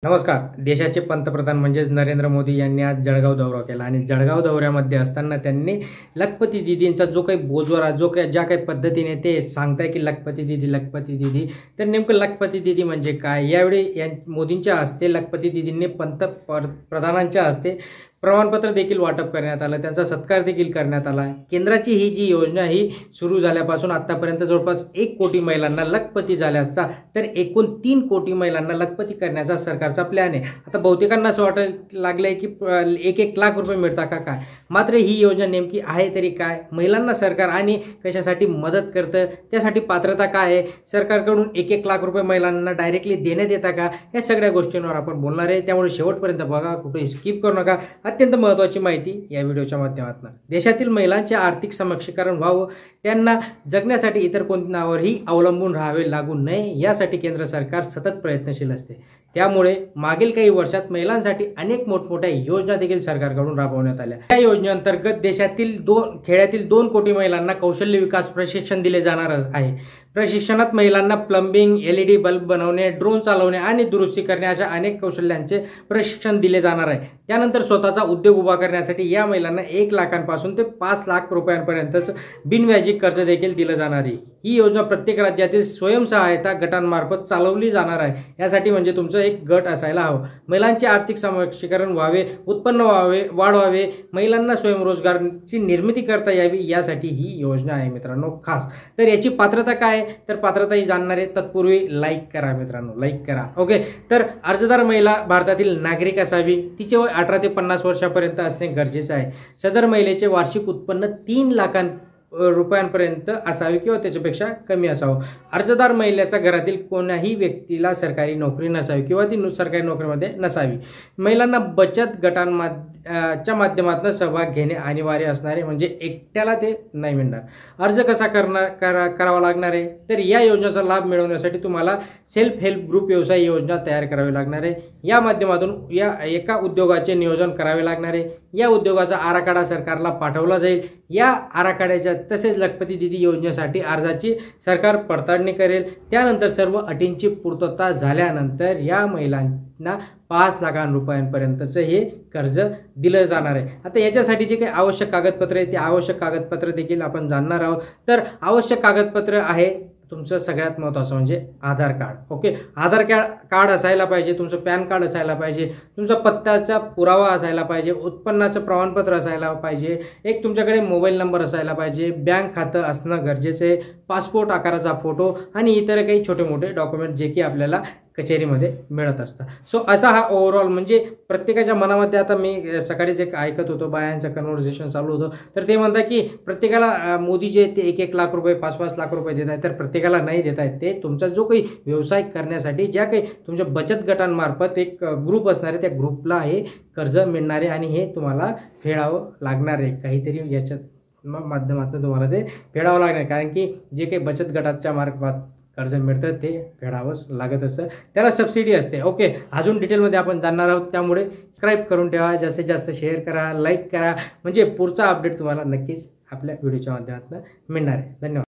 नमस्कार. देशाचे पंतप्रधान म्हणजेच नरेंद्र मोदी यांनी आज जळगाव दौरा केला आणि जळगाव दौऱ्यामध्ये असताना त्यांनी लखपती दीदींचा जो काही बोजवारा ज्या काही पद्धतीने ते सांगताय की लखपती दीदी, तर नेमकं लखपती दीदी म्हणजे काय? यावेळी मोदींच्या हस्ते लखपती दीदींनी पंतप्रधानांच्या हस्ते प्रमाणपत्र देखील वाटप करण्यात आलं, त्यांचा सत्कार देखील करण्यात आला. केंद्राची ही जी योजना ही सुरू झाल्यापासून आतापर्यंत जवळपास 1 कोटी महिलांना लखपती झाल्याचा तर एकूण 3 कोटी महिलांना लखपती करण्याचा सरकारचा प्लॅन आहे. आता बहुतेकांना असं वाटायला लागलंय की 1-1 लाख रुपये मिळतात का काय? मात्र ही योजना नेमकी आहे तरी काय? महिलांना सरकार आणि कशासाठी मदत करतं, त्यासाठी पात्रता काय आहे? सरकारकडून 1-1 लाख रुपये महिलांना डायरेक्टली देण्यात येतात का? या सगळ्या गोष्टींवर आपण बोलणार आहे, त्यामुळे शेवटपर्यंत बघा, कुठे स्किप करू नका. अत्यंत महत्त्वाची माहिती या व्हिडिओच्या माध्यमातून. देशातील महिलांचे आर्थिक सक्षमीकरण व्हावं, त्यांना जगण्यासाठी इतर कोणावरही अवलंबून राहावे लागू नये, यासाठी केंद्र सरकार सतत प्रयत्नशील असते. त्यामुळे मागील काही वर्षात महिलांसाठी अनेक मोठमोठ्या योजना देखील सरकारकडून राबवण्यात आल्या. या योजनेअंतर्गत देशातील खेड्यातील 2 कोटी महिलांना कौशल्य विकास प्रशिक्षण दिले जाणार आहे. प्रशिक्षणात महिलांना प्लंबिंग, LED बल्ब बनवणे, ड्रोन चालवणे आणि दुरुस्ती करणे अशा अनेक कौशल्यांचे प्रशिक्षण दिले जाणार आहे. त्यानंतर स्वतःचा उद्योग उभा करण्यासाठी या महिलांना 1 लाखांपासून ते 5 लाख रुपयांपर्यंत बिनव्याजी कर्ज देखील दिलं जाणार आहे. ही योजना प्रत्येक राज्यातील स्वयंसहायता गटांमार्फत चालवली जाणार आहे. यासाठी म्हणजे तुमचं एक गट असायला हवं. महिलांचे आर्थिक सक्षमीकरण व्हावे, उत्पन्न वाढवावे, महिलांना स्वयंरोजगाराची निर्मिती करता यावी, यासाठी ही योजना आहे मित्रांनो खास. तर याची पात्रता काय? तर पात्रता ही जाणणार आहे. तत्पूर्वी लाईक करा मित्रांनो, लाईक करा. ओके, तर अर्जदार महिला भारतातील नागरिक असावी, तिचे वय 18 ते 50 वर्षापर्यंत असणे गरजेचे आहे. सदर महिलेचे वार्षिक उत्पन्न 3 लाख रुपयांपर्यंत असावे किंवा त्याच्यापेक्षा कमी असावं. अर्जदार महिलेच्या घरातील कोणाही व्यक्तीला सरकारी नोकरी नसावी किंवा ती सरकारी नोकरीमध्ये नसावी. महिलांना बचत गटांच्या माध्यमातून सहभाग घेणे अनिवार्य असणारे, म्हणजे एकट्याला ते नाही मिळणार. अर्ज कसा करावा लागणार आहे? तर या योजनेचा लाभ मिळवण्यासाठी तुम्हाला सेल्फ हेल्प ग्रुप व्यवसाय योजना तयार करावी लागणार आहे. या माध्यमातून या एका उद्योगाचे नियोजन करावे लागणार आहे. या उद्योगाचा आराखडा सरकारला पाठवला जाईल. या आराखड्याच्या तसेच लखपती दीदी योजनेसाठी अर्जाची सरकार पडताळणी करेल. त्यानंतर सर्व अटींची पूर्तता झाल्यानंतर या महिलांना 5 लाख रुपयांपर्यंतचं हे कर्ज दिलं जाणार आहे. आता याच्यासाठी जे काही आवश्यक कागदपत्र आहे, ते आवश्यक कागदपत्र देखील आपण जाणणार आहोत. तर आवश्यक कागदपत्र आहे तुमचं सगळ्यात महत्त्वाचं म्हणजे आधार कार्ड. ओके, आधार कार्ड असायला पाहिजे, तुमचं पॅन कार्ड असायला पाहिजे, तुमचा पत्त्याचा पुरावा असायला पाहिजे, उत्पन्नाचं प्रमाणपत्र असायला पाहिजे, एक तुमच्याकडे मोबाईल नंबर असायला पाहिजे, बँक खातं असणं गरजेचं आहे, पासपोर्ट आकाराचा फोटो आणि इतर काही छोटे मोठे डॉक्युमेंट जे की आपल्याला कचेरीमध्ये मिळत असतं. सो असा हा ओव्हरऑल म्हणजे प्रत्येकाच्या मनामध्ये, आता मी सकाळीच एक ऐकत होतो, बायांचं कन्व्हर्सेशन चालू होतं, तर ते म्हणतात की प्रत्येकाला मोदी जे ते 1-1 लाख रुपये 5-5 लाख रुपये देत आहेत, तर प्रत्येकाला नाही देत आहेत. ते तुमचा जो काही व्यवसाय करण्यासाठी ज्या काही तुमच्या बचत गटांमार्फत एक ग्रुप असणार आहे, त्या ग्रुपला हे कर्ज मिळणार आहे आणि हे तुम्हाला फेडावं लागणार आहे. काहीतरी याच्यात माध्यमातून तुम्हाला ते फेडावं लागणार, कारण की जे काही बचत गटाच्या मार्फत कर्ज मिळतं ते फेडावंच लागत असतं, त्याला सबसिडी असते. ओके, अजून डिटेलमध्ये आपण जाणणार आहोत, त्यामुळे सबस्क्राईब करून ठेवा, जास्तीत जास्त शेअर करा, लाईक करा, म्हणजे पुढचा अपडेट तुम्हाला नक्कीच आपल्या व्हिडिओच्या माध्यमातून मिळणार आहे. धन्यवाद.